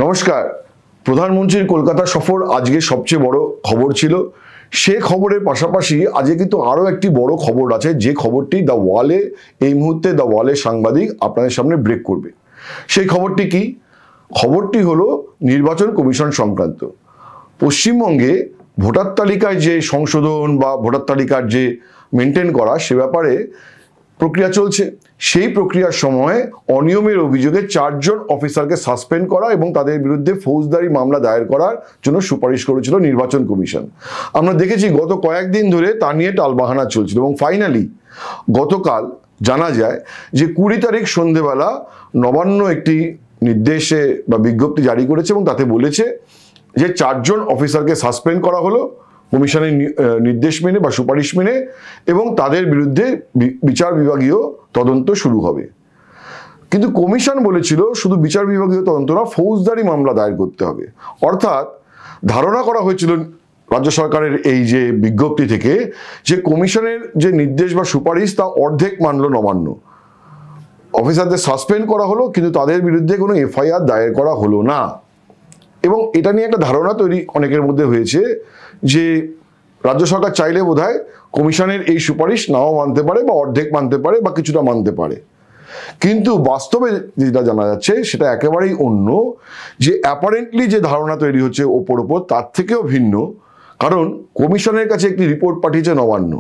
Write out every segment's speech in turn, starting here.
নমস্কার। প্রধানমন্ত্রীর কলকাতা সফর আজকে সবচেয়ে বড় খবর ছিল। সে খবরের পাশাপাশি আজকে কিন্তু আরও একটি বড় খবর আছে, যে খবরটি দ্য ওয়ালে এই মুহূর্তে দ্য ওয়ালের সাংবাদিক আপনাদের সামনে ব্রেক করবে। সেই খবরটি কি? খবরটি হলো নির্বাচন কমিশন সংক্রান্ত। পশ্চিমবঙ্গে ভোটার তালিকায় যে সংশোধন বা ভোটার তালিকার যে মেনটেন করা, সে ব্যাপারে প্রক্রিয়া চলছে। সেই প্রক্রিয়ার সময় অনিয়মের অভিযোগে 4 জন অফিসারকে সাসপেন্ড করা এবং তাদের বিরুদ্ধে ফৌজদারি মামলা দায়ের করার জন্য সুপারিশ করেছিল নির্বাচন কমিশন। আমরা দেখেছি গত কয়েকদিন ধরে তা নিয়ে টালবাহানা চলছিল এবং ফাইনালি গতকাল জানা যায় যে 20 তারিখ সন্ধেবেলা নবান্ন একটি নির্দেশে বা বিজ্ঞপ্তি জারি করেছে এবং তাতে বলেছে যে 4 জন অফিসারকে সাসপেন্ড করা হলো কমিশনের নির্দেশ মেনে বা সুপারিশ মেনে, এবং তাদের বিরুদ্ধে বিচার বিভাগীয় তদন্ত শুরু হবে। কিন্তু কমিশন বলেছিল শুধু বিচার বিভাগীয় তদন্ত না, ফৌজদারি মামলা দায়ের করতে হবে। অর্থাৎ ধারণা করা হয়েছিল রাজ্য সরকারের এই যে বিজ্ঞপ্তি থেকে যে কমিশনের যে নির্দেশ বা সুপারিশ তা অর্ধেক মানল নবান্ন। অফিসারদের সাসপেন্ড করা হলো কিন্তু তাদের বিরুদ্ধে কোনো এফআইআর দায়ের করা হলো না। এবং এটা নিয়ে একটা ধারণা তৈরি অনেকের মধ্যে হয়েছে যে রাজ্য সরকার চাইলে বোধহয় কমিশনের এই সুপারিশ নাও মানতে পারে বা অর্ধেক মানতে পারে বা কিছুটা মানতে পারে। কিন্তু বাস্তবে যেটা জানা যাচ্ছে সেটা একেবারেই অন্য, যে অ্যাপারেন্টলি যে ধারণা তৈরি হচ্ছে ওপর তার থেকেও ভিন্ন। কারণ কমিশনের কাছে একটি রিপোর্ট পাঠিয়েছে নবান্ন।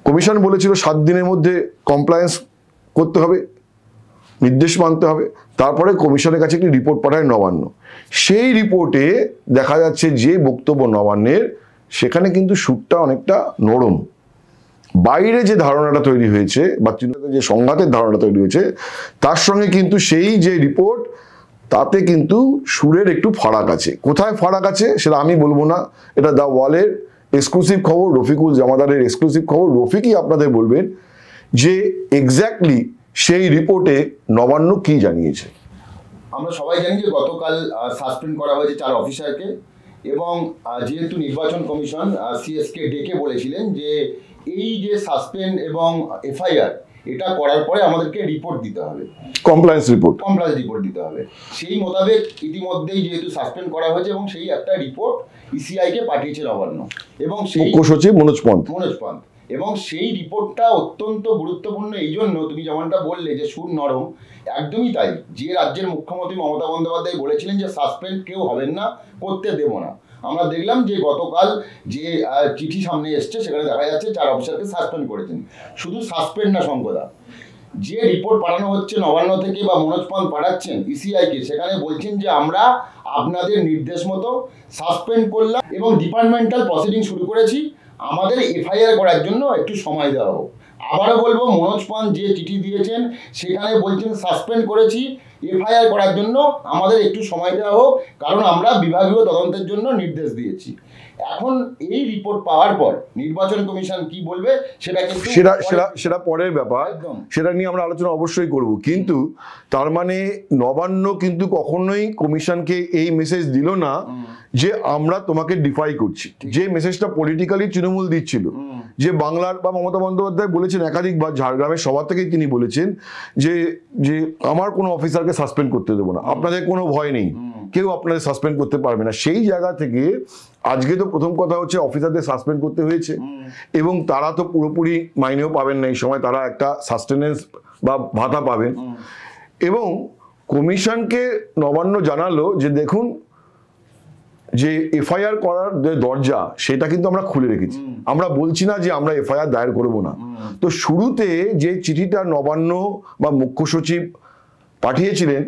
কমিশন বলেছিল 7 দিনের মধ্যে কমপ্লায়েন্স করতে হবে, নির্দেশ মানতে হবে। তারপরে কমিশনের কাছে একটি রিপোর্ট পাঠায় নবান্ন। সেই রিপোর্টে দেখা যাচ্ছে যে বক্তব্য নবান্নের, সেখানে কিন্তু সুরটা অনেকটা নরম। বাইরে যে ধারণাটা তৈরি হয়েছে বা যে সংঘাতের ধারণা তৈরি হয়েছে তার সঙ্গে কিন্তু সেই যে রিপোর্ট, তাতে কিন্তু সুরের একটু ফারাক আছে। কোথায় ফারাক আছে সেটা আমি বলবো না, এটা দ্য ওয়ালের এক্সক্লুসিভ খবর, রফিকুল জামাদারের এক্সক্লুসিভ খবর। রফিকই আপনাদের বলবেন যে এক্স্যাক্টলি সেই রিপোর্টে নবান্ন কি জানিয়েছে। আমরা সবাই জানি যে গতকাল সাসপেন্ড করা হয়েছে 4 অফিসারকে, এবং যেহেতু নির্বাচন কমিশন সিএসকে ডেকে বলেছিলেন যে এই যে সাসপেন্ড এবং এফআইআর এটা করার পরে আমাদেরকে রিপোর্ট দিতে হবে, কমপ্লায়েন্স রিপোর্ট দিতে হবে। সেই মোতাবেক ইতিমধ্যেই যেহেতু সাসপেন্ড করা হয়েছে এবং সেই একটা রিপোর্ট ইসিআইকে পাঠিয়েছে নবান্ন এবং সেই মুখ্য সচিব মনোজ পান্ত। এবং সেই রিপোর্টটা অত্যন্ত গুরুত্বপূর্ণ এই জন্য, তুমি যেমনটা বললে যে সুর নরম, একদমই তাই। যে রাজ্যের মুখ্যমন্ত্রী মমতা বন্দ্যোপাধ্যায় বলেছিলেন যে সাসপেন্ড কেউ হবেন না, করতে দেব না, আমরা দেখলাম যে গতকাল যে চিঠি সামনে এসছে সেখানে দেখা যাচ্ছে 4 অফিসারকে সাসপেন্ড করেছেন। শুধু সাসপেন্ড না শঙ্কদা, যে রিপোর্ট পাঠানো হচ্ছে নবান্ন থেকে বা মনোজ পান্ত পাঠাচ্ছেন ইসিআইকে, সেখানে বলছেন যে আমরা আপনাদের নির্দেশ মতো সাসপেন্ড করলাম এবং ডিপার্টমেন্টাল প্রসিডিং শুরু করেছি, আমাদের এফআইআর করার জন্য একটু সময় দেওয়া হোক। আবারও বলবো, মনোজ পান্ত যে চিঠি দিয়েছেন সেখানে বলছেন সাসপেন্ড করেছি, এফআইআর করার জন্য আমাদের একটু সময় দেওয়া হোক, কারণ আমরা বিভাগীয় তদন্তের জন্য নির্দেশ দিয়েছি। এখন এই রিপোর্ট পাওয়ার পর নির্বাচন কমিশন কি বলবে সেটা কিন্তু সেটা পরের ব্যাপার, সেটা নিয়ে আমরা আলোচনা অবশ্যই করব। কিন্তু তার মানে নবান্ন কিন্তু কখনোই কমিশনকে এই মেসেজ দিল না যে আমরা তোমাকে ডিফাই করছি। যে মেসেজটা পলিটিক্যালি তৃণমূল দিচ্ছিল, যে বাংলার বা মমতা বন্দ্যোপাধ্যায় বলেছেন একাধিকবার, ঝাড়গ্রামের সভা থেকেই তিনি বলেছেন যে যে আমার কোনো অফিসারকে সাসপেন্ড করতে দেবো না, আপনাদের কোনো ভয় নেই, কেউ আপনাদের সাসপেন্ড করতে পারবে না। সেই জায়গা থেকে আজকে তো প্রথম কথা হচ্ছে অফিসারদের সাসপেন্ড করতে হয়েছে এবং তারা তো পুরোপুরি মাইনেও পাবেন না এই সময়, তারা একটা সাস্টেনেন্স বা ভাতা পাবেন। এবং কমিশনকে নবান্ন জানালো যে দেখুন, যে এফআইআর করার যে দরজা সেটা কিন্তু আমরা খুলে রেখেছি, আমরা বলছি না যে আমরা এফআইআর দায়ের করবো না। তো শুরুতে যে চিঠিটা নবান্ন বা মুখ্য সচিব পাঠিয়েছিলেন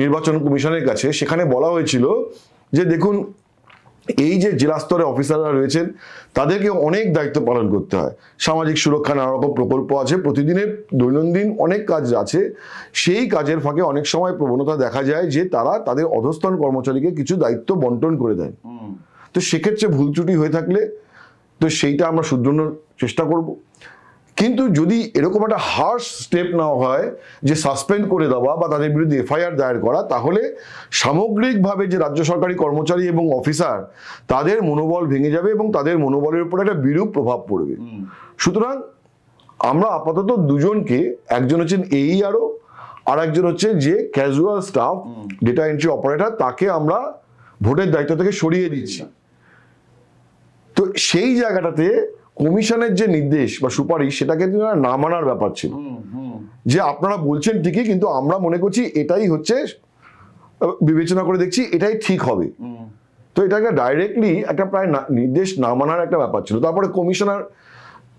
নির্বাচন কমিশনের কাছে, সেখানে বলা হয়েছিল যে দেখুন, এই যে জেলা স্তরে অফিসাররা রয়েছেন তাদেরকে অনেক দায়িত্ব পালন করতে হয়, সামাজিক সুরক্ষা নানা রকম প্রকল্প আছে, প্রতিদিনের দৈনন্দিন অনেক কাজ আছে। সেই কাজের ফাঁকে অনেক সময় প্রবণতা দেখা যায় যে তারা তাদের অধস্তন কর্মচারীকে কিছু দায়িত্ব বন্টন করে দেন। তো সেক্ষেত্রে ভুল ত্রুটি হয়ে থাকলে তো সেইটা আমরা শুধরানোর চেষ্টা করব। কিন্তু যদি এরকম একটা হার্শ স্টেপ নেওয়া হয় যে সাসপেন্ড করে দেওয়া বা তাদের বিরুদ্ধে এফআইআর দায়ের করা, তাহলে সামগ্রিকভাবে যে রাজ্য সরকারি কর্মচারী এবং অফিসার তাদের মনোবল ভেঙে যাবে এবং তাদের মনোবলের উপর একটা বিরূপ প্রভাব পড়বে। সুতরাং আমরা আপাতত দুজনকে, একজন হচ্ছেন AERO আর একজন হচ্ছে যে casual staff, data entry operator, তাকে আমরা ভোটের দায়িত্ব থেকে সরিয়ে দিচ্ছি। তো সেই জায়গাটাতে কমিশনের যে নির্দেশ বা সুপারিশ সেটাকে না মানার ব্যাপার ছিল, যে আপনারা বলছেন ঠিকই, কিন্তু আমরা মনে করছি এটাই হচ্ছে, বিবেচনা করে দেখছি এটাই ঠিক হবে। তো এটাকে ডাইরেক্টলি একটা প্রায় নির্দেশ না মানার একটা ব্যাপার ছিল। তারপরে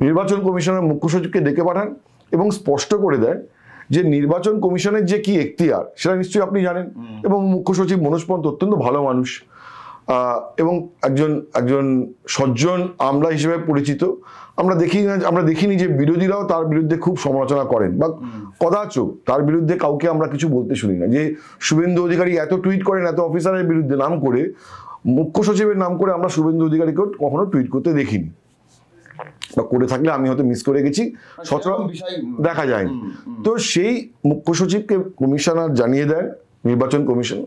নির্বাচন কমিশনার মুখ্য সচিবকে ডেকে পাঠান এবং স্পষ্ট করে দেন যে নির্বাচন কমিশনের যে কি এখতিয়ার সেটা নিশ্চয়ই আপনি জানেন, এবং মুখ্য সচিব মনোজ পন্ত অত্যন্ত ভালো মানুষ এবং একজন সজ্জন আমলা হিসেবে পরিচিত। আমরা দেখিনি যে বিরোধীরাও তার বিরুদ্ধে খুব সমালোচনা করেন, বা কদাচ তার বিরুদ্ধে কাউকে আমরা কিছু বলতে শুনি না। যে শুভেন্দু অধিকারী এত টুইট করেন এত অফিসারের বিরুদ্ধে নাম করে, মুখ্য সচিবের নাম করে আমরা শুভেন্দু অধিকারীকে কখনো টুইট করতে দেখিনি, বা করে থাকলে আমি হয়তো মিস করে গেছি, সচরাচর দেখা যায়নি। তো সেই মুখ্য সচিবকে কমিশনার জানিয়ে দেন, নির্বাচন কমিশন,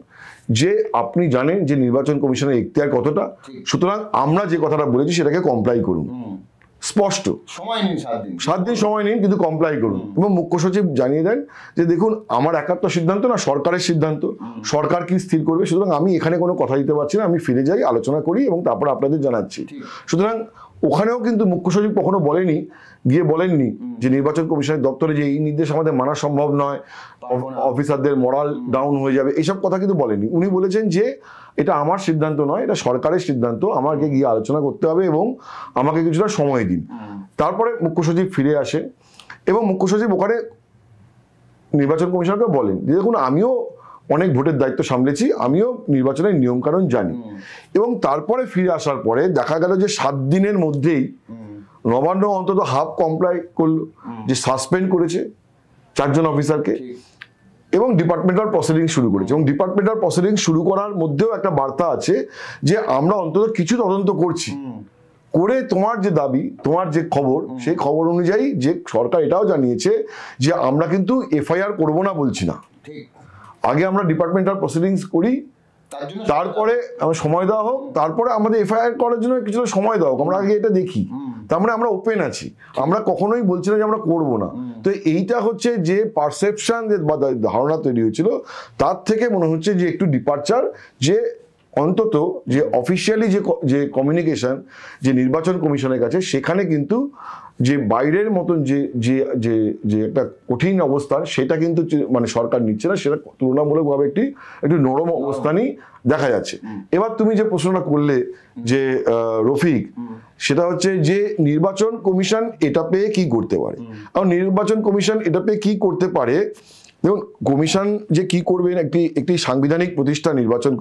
যে আপনি জানেন যে নির্বাচন কমিশনের এখতিয়ার কতটা, সুতরাং আমরা যে কথাটা বলেছি সেটাকে কমপ্লাই করুন। স্পষ্ট সময় নিন, 7 দিন সময় নিন, কিন্তু কমপ্লাই করুন। এবং মুখ্য সচিব জানিয়ে দেন যে দেখুন, আমার একাত্ম সিদ্ধান্ত না, সরকারের সিদ্ধান্ত, সরকার কি স্থির করবে, সুতরাং আমি এখানে কোনো কথা দিতে পারছি না, আমি ফিরে যাই, আলোচনা করি এবং তারপর আপনাদের জানাচ্ছি। সুতরাং ওখানেও কিন্তু মুখ্য সচিব কখনো বলেননি যে নির্বাচন কমিশনের দপ্তরে যে এই নির্দেশ আমাদের মানা সম্ভব নয়, অফিসারদের মোরাল ডাউন হয়ে যাবে, এইসব কথা কিন্তু বলেনি। উনি বলেছেন যে এটা আমার সিদ্ধান্ত নয়, এটা সরকারের সিদ্ধান্ত, আমাকে গিয়ে আলোচনা করতে হবে এবং আমাকে কিছুটা সময় দিন। তারপরে মুখ্য সচিব ফিরে আসে এবং মুখ্য সচিব ওখানে নির্বাচন কমিশনারকে বলেন যে দেখুন, আমিও অনেক ভোটের দায়িত্ব সামলেছি, আমিও নির্বাচনের নিয়মকানুন জানি। এবং তারপরে ফিরে আসার পরে দেখা গেল যে 7 দিনের মধ্যেই নবান্ন অন্তত হাফ কমপ্লাই করলো, যে সাসপেন্ড করেছে 4 জন অফিসারকে এবং ডিপার্টমেন্টাল প্রসিডিং শুরু করেছে। এবং ডিপার্টমেন্টাল প্রসিডিং শুরু করার মধ্যেও একটা বার্তা আছে যে আমরা অন্তত কিছু তদন্ত করছি, করে তোমার যে দাবি, তোমার যে খবর, সেই খবর অনুযায়ী যে সরকার এটাও জানিয়েছে যে আমরা কিন্তু এফআইআর করবো না বলছি না, আগে আমরা ডিপার্টমেন্টাল প্রসিডিংস করি, তারপরে আমার সময় দেওয়া হোক, তারপরে আমাদের এফআইআর করার জন্য কিছুটা সময় দেওয়া হোক, আমরা আগে এটা দেখি, তার মানে আমরা ওপেন আছি, আমরা কখনোই বলছি না যে আমরা করবো না। তো এইটা হচ্ছে যে পারসেপশন বা ধারণা তৈরি হয়েছিল, তার থেকে মনে হচ্ছে যে একটু ডিপারচার, যে অন্তত যে অফিসিয়ালি যে কমিউনিকেশন যে নির্বাচন কমিশনের কাছে, সেখানে কিন্তু যে বাইরের মতন যে একটা কঠিন অবস্থান সেটা কিন্তু মানে সরকার নিচ্ছে না, সেটা তুলনামূলকভাবে একটু নরম অবস্থানই দেখা যাচ্ছে। এবার তুমি যে প্রশ্নটা করলে যে রফিক, সেটা হচ্ছে যে নির্বাচন কমিশন এটা পেয়ে কি করতে পারে। আর নির্বাচন কমিশন এটা পেয়ে কি করতে পারে, দেখুন কমিশন যে কি করবে, একটি সাংবিধানিক প্রতিষ্ঠান নির্বাচন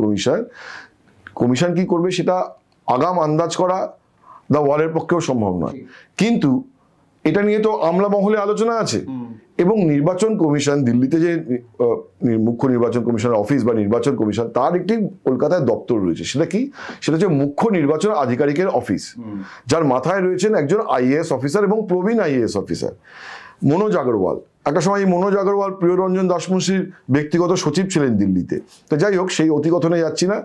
কমিশন কি করবে সেটা আগাম আন্দাজ করা দা ওয়ালের পক্ষেও সম্ভব নয়। কিন্তু এটা নিয়ে তো আমলা মহলে আলোচনা আছে, এবং নির্বাচন কমিশন, দিল্লিতে যে মুখ্য নির্বাচন কমিশনের অফিস বা নির্বাচন কমিশন, তার একটি কলকাতায় দপ্তর রয়েছে। সেটা কি? সেটা হচ্ছে মুখ্য নির্বাচন আধিকারিকের অফিস, যার মাথায় রয়েছেন একজন আইএএস অফিসার এবং প্রবীণ আইএএস অফিসার মনোজ আগরওয়াল। একটা সময় এই মনোজ আগরওয়াল প্রিয়রঞ্জন দাসমুন্সির ব্যক্তিগত সচিব ছিলেন দিল্লিতে। তো যাই হোক, সেই অতিকথনে যাচ্ছি না।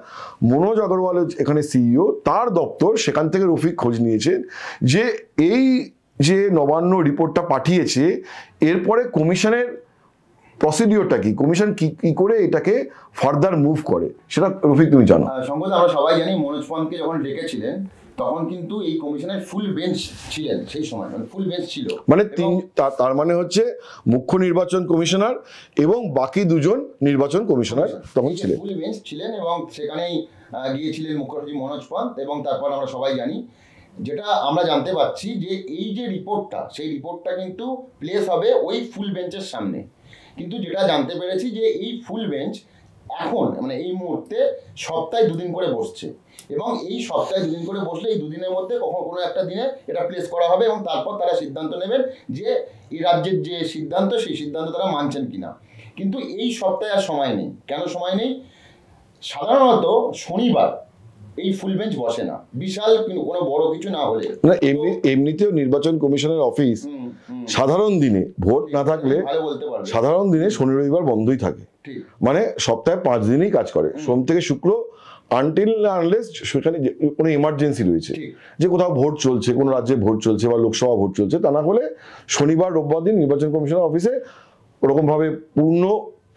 মনোজ আগরওয়াল এখানে সিইও, তার দপ্তর, সেখান থেকে রফিক খোঁজ নিয়েছেন যে এই যে নবান্ন রিপোর্টটা পাঠিয়েছে, এরপরে কমিশনের প্রসিডিওরটা কি, কমিশন কি করে এটাকে ফার্দার মুভ করে, সেটা রফিক তুমি জানো। সম্ভবত আমরা সবাই জানি মনোজ পন্তকে যখন ডেকেছিলেন তখন কিন্তু এই কমিশনের ফুল বেঞ্চ ছিলেন, সেই সময় মানে ফুল বেঞ্চ ছিল, মানে তার মানে হচ্ছে মুখ্য নির্বাচন কমিশনার এবং বাকি 2 জন নির্বাচন কমিশনার তখন ছিলেন, ফুল বেঞ্চ ছিলেন। এবং সেখানেই গিয়েছিলেন মুখ্য সচিব মনোজ পন্ত। এবং তারপর আমরা সবাই জানি, যেটা আমরা জানতে পারছি যে এই যে রিপোর্টটা, সেই রিপোর্টটা কিন্তু প্লেস হবে ওই ফুল বেঞ্চের সামনে। কিন্তু যেটা জানতে পেরেছি যে এই ফুল বেঞ্চ এখন মানে এই মুহূর্তে সপ্তাহে 2 দিন করে বসছে, এবং এই সপ্তাহে 2 দিন করে বসলে এই 2 দিনের মধ্যে কখনো কোনো একটা দিনে এটা প্লেস করা হবে, এবং তারপর তারা সিদ্ধান্ত নেবেন যে এই রাজ্যের যে সিদ্ধান্ত, সেই সিদ্ধান্ত তারা মানছেন কিনা। কিন্তু এই সপ্তাহে আর সময় নেই। কেন সময় নেই? সাধারণত শনিবার এই ফুল বেঞ্চ বসে না, বিশাল কোনো বড় কিছু না হলে। না, এমনিতেও নির্বাচন কমিশনের অফিস সাধারণ দিনে ভোট না থাকলে, সাধারণ দিনে শনি রবিবার বন্ধই থাকে, মানে সপ্তাহে 5 দিনই কাজ করে, সোম থেকে শুক্র, আনটিল আনলেস সেখানে কোনো এমার্জেন্সি রয়েছে, যে কোথাও ভোট চলছে, কোনো রাজ্যে ভোট চলছে বা লোকসভা ভোট চলছে, তা না হলে শনিবার রোববার দিন নির্বাচন কমিশনের অফিসে ওরকম ভাবে পূর্ণ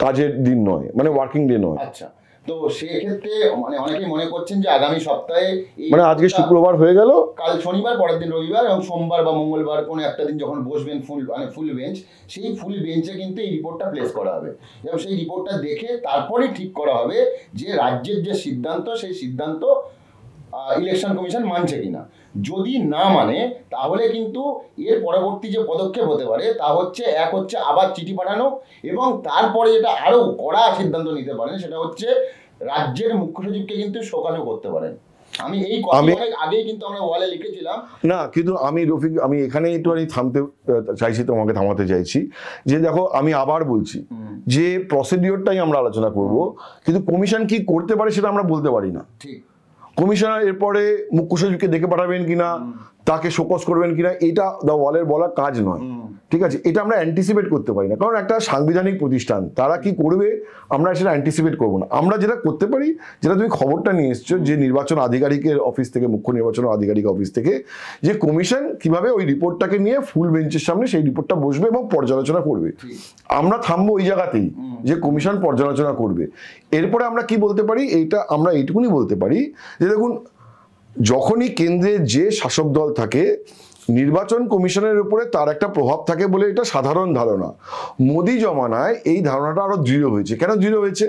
কাজের দিন নয়, মানে ওয়ার্কিং ডে নয়। আচ্ছা, তো সেক্ষেত্রে মানে অনেকেই মনে করছেন যে আগামী সপ্তাহে এই মানে আজকে শুক্রবার হয়ে গেল, কাল শনিবার, পরের দিন রবিবার এবং সোমবার বা মঙ্গলবার কোনো একটা দিন যখন বসবেন ফুল বেঞ্চ, সেই ফুল বেঞ্চে কিন্তু এই রিপোর্টটা প্লেস করা হবে এবং সেই রিপোর্টটা দেখে তারপরেই ঠিক করা হবে যে রাজ্যের যে সিদ্ধান্ত, সেই সিদ্ধান্ত ইলেকশন কমিশন মানছে কিনা। যদি না মানে তাহলে কিন্তু এর পরবর্তী যে পদক্ষেপ হতে পারে তা হচ্ছে, এক হচ্ছে আবার চিঠি পাঠানো, এবং তারপরে যেটা আরো কড়া সিদ্ধান্ত নিতে পারেন সেটা হচ্ছে রাজ্যের মুখ্য সচিবকে কিন্তু শোকাজও করতে পারেন। আমি এই কথা অনেক আগেই কিন্তু আমরা ওয়ালে লিখেছিলাম। না কিন্তু আমি রফিক, আমি এখানে একটু থামতে চাইছি, তোমাকে থামাতে চাইছি যে দেখো আমি আবার বলছি যে প্রসিডিওরটাই আমরা আলোচনা করব, কিন্তু কমিশন কি করতে পারে সেটা আমরা বলতে পারি না। ঠিক, কমিশনার এরপরে মুখ্য সচিবকে দেখে পাঠাবেন কিনা, তাকে শোকজ করবেন কিনা, এটা দ্য ওয়ালের বলা কাজ নয়। ঠিক আছে, এটা আমরা অ্যান্টিসিপেট করতে পারি না, কারণ একটা সাংবিধানিক প্রতিষ্ঠান, তারা কি করবে আমরা সেটা অ্যান্টিসিপেট করবো না। আমরা যেটা করতে পারি, যেটা তুমি খবরটা নিয়ে এসছো যে নির্বাচন আধিকারিকের অফিস থেকে, মুখ্য নির্বাচন আধিকারিক অফিস থেকে, যে কমিশন কিভাবে ওই রিপোর্টটাকে নিয়ে ফুল বেঞ্চের সামনে সেই রিপোর্টটা বসবে এবং পর্যালোচনা করবে। আমরা থামবো ওই জায়গাতেই যে কমিশন পর্যালোচনা করবে। এরপরে আমরা কি বলতে পারি, এইটা আমরা এইটুকুনি বলতে পারি যে দেখুন, যখনই কেন্দ্রে যে শাসক দল থাকে, নির্বাচন কমিশনের উপরে তার একটা প্রভাব থাকে বলে এটা সাধারণ ধারণা। মোদি জমানায় এই ধারণাটা আরো দৃঢ় হয়েছে। কেন দৃঢ় হয়েছে?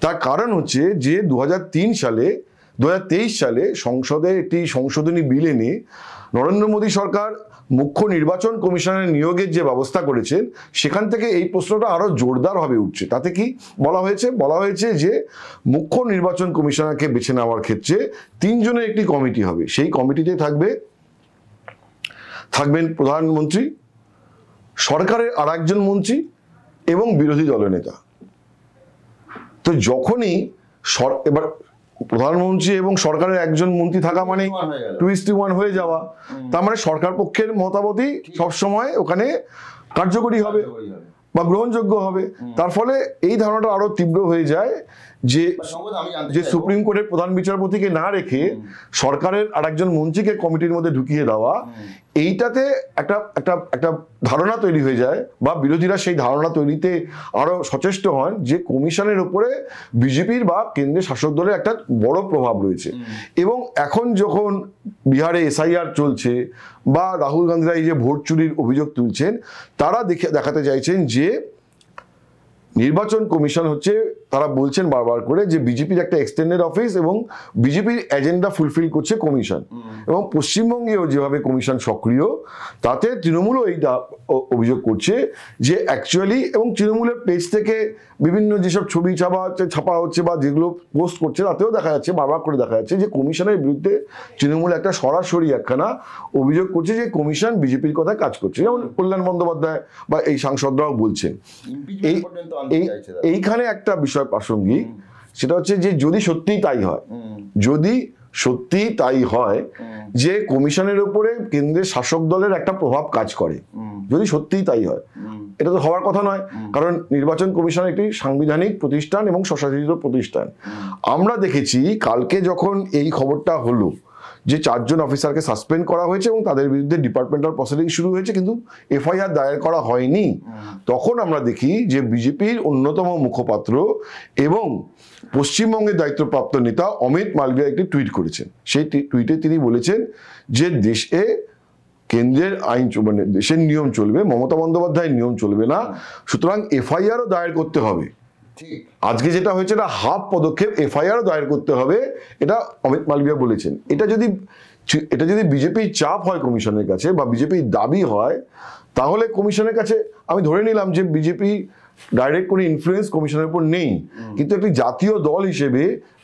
তার কারণ হচ্ছে যে 2023 সালে সংসদে একটি সংশোধনী বিল এনে নরেন্দ্র মোদী সরকার মুখ্য নির্বাচন কমিশনের নিয়োগের যে ব্যবস্থা করেছেন, সেখান থেকে এই প্রশ্নটা আরো জোরদারভাবে উঠছে। তাতে কি বলা হয়েছে যে মুখ্য নির্বাচন কমিশনারকে বেছে নেওয়ার ক্ষেত্রে 3 জনের একটি কমিটি হবে। সেই কমিটিতে থাকবেন প্রধানমন্ত্রী, সরকারের আরেকজন মন্ত্রী এবং বিরোধী দলনেতা। তো যখনই এবার প্রধানমন্ত্রী এবং সরকারের একজন মন্ত্রী থাকা মানে 2:1 হয়ে যাওয়া, তার মানে সরকার পক্ষের মতামতই সবসময় ওখানে কার্যকরী হবে বা গ্রহণযোগ্য হবে। তার ফলে এই ধারণাটা আরো তীব্র হয়ে যায় যে সুপ্রিম কোর্টের প্রধান বিচারপতিকে না রেখে সরকারের আরেকজন মন্ত্রীকে কমিটির মধ্যে ঢুকিয়ে দেওয়া, এইটাতে একটা ধারণা তৈরি হয়ে যায়, বা বিরোধীরা সেই ধারণা তৈরিতে আরো সচেষ্ট হন যে কমিশনের উপরে বিজেপির বা কেন্দ্রের শাসক দলের একটা বড় প্রভাব রয়েছে। এবং এখন যখন বিহারে SIR চলছে বা রাহুল গান্ধীরা এই যে ভোট চুরির অভিযোগ তুলছেন, তারা দেখাতে চাইছেন যে নির্বাচন কমিশন হচ্ছে, তারা বলছেন বারবার করে যে বিজেপির একটা এক্সটেন্ডেড অফিস এবং বিজেপির এজেন্ডা ফুলফিল করছে কমিশন। এবং পশ্চিমবঙ্গেও যেভাবে কমিশন সক্রিয়, তাতে তৃণমূলও এইটা অভিযোগ করছে যে অ্যাকচুয়ালি, এবং তৃণমূলের পেজ থেকে বিভিন্ন যেসব ছবি ছাপা হচ্ছে বা যেগুলো পোস্ট করছে, তাতেও দেখা যাচ্ছে, বারবার করে দেখা যাচ্ছে যে কমিশনের বিরুদ্ধে তৃণমূল একটা সরাসরি একখানা অভিযোগ করছে যে কমিশন বিজেপির কথা কাজ করছে। যেমন কল্যাণ বন্দ্যোপাধ্যায় বা এই সাংসদরাও বলছেন। এইখানে একটা বিষয় প্রাসঙ্গিক, সেটা হচ্ছে যে যদি সত্যিই তাই হয় যে কমিশনের উপরে কেন্দ্রের শাসক দলের একটা প্রভাব কাজ করে, যদি সত্যিই তাই হয়, এটা তো হওয়ার কথা নয়, কারণ নির্বাচন কমিশন একটি সাংবিধানিক প্রতিষ্ঠান এবং স্বশাসিত প্রতিষ্ঠান। আমরা দেখেছি কালকে যখন এই খবরটা হলো যে 4 জন অফিসারকে সাসপেন্ড করা হয়েছে এবং তাদের বিরুদ্ধে ডিপার্টমেন্টাল প্রসিডিং শুরু হয়েছে, কিন্তু FIR দায়ের করা হয়নি, তখন আমরা দেখি যে বিজেপির অন্যতম মুখপাত্র এবং পশ্চিমবঙ্গের দায়িত্বপ্রাপ্ত নেতা অমিত মালভিয়া একটি টুইট করেছেন। সেই টুইটে তিনি বলেছেন যে দেশে কেন্দ্রের আইন, মানে দেশের নিয়ম চলবে, মমতা বন্দ্যোপাধ্যায়ের নিয়ম চলবে না, সুতরাং FIRও দায়ের করতে হবে। আজকে যেটা হয়েছে এটা হাফ পদক্ষেপ, FIRও দায়ের করতে হবে, এটা অমিত মালভিয়া বলেছেন। এটা যদি বিজেপির চাপ হয় কমিশনের কাছে বা বিজেপির দাবি হয়, তাহলে কমিশনের কাছে আমি ধরে নিলাম যে বিজেপি ডাইরেক্ট কোনো ইনফ্লুয়েন্স কমিশনের উপর নেই, কিন্তু একটি জাতীয় দল হিসেবে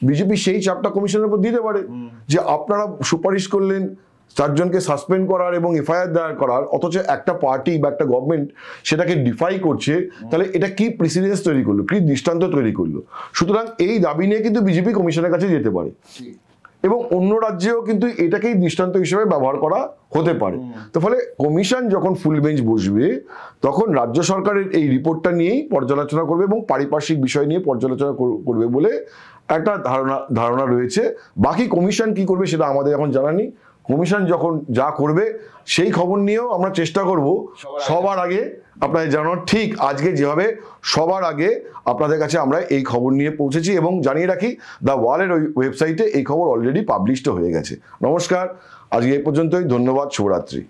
বিজেপি সেই চাপটা কমিশনের উপর দিতে পারে যে আপনারা সুপারিশ করলেন 4 জনকে সাসপেন্ড করার এবং FIR দায়ের করার, অথচ একটা পার্টি বা একটা গভর্নমেন্ট সেটাকে ডিফাই করছে, তাহলে এটা কি প্রেসিডেন্স তৈরি করলো, কি দৃষ্টান্ত তৈরি করলো। সুতরাং এই দাবি নিয়ে কিন্তু বিজেপি কমিশনের কাছে যেতে পারে এবং অন্য রাজ্যেও কিন্তু এটাকেই দৃষ্টান্ত হিসেবে ব্যবহার করা হতে পারে। তো ফলে কমিশন যখন ফুল বেঞ্চ বসবে, তখন রাজ্য সরকারের এই রিপোর্টটা নিয়েই পর্যালোচনা করবে এবং পারিপার্শ্বিক বিষয় নিয়ে পর্যালোচনা করবে বলে একটা ধারণা রয়েছে। বাকি কমিশন কি করবে সেটা আমাদের এখন জানা নেই। কমিশন যখন যা করবে সেই খবর নিয়েও আমরা চেষ্টা করব সবার আগে আপনাদের জানানোর। ঠিক আজকে যেভাবে সবার আগে আপনাদের কাছে আমরা এই খবর নিয়ে পৌঁছেছি, এবং জানিয়ে রাখি দ্য ওয়ালের ওয়েবসাইটে এই খবর অলরেডি পাবলিশড হয়ে গেছে। নমস্কার, আজকে এই পর্যন্তই। ধন্যবাদ, শুভরাত্রি।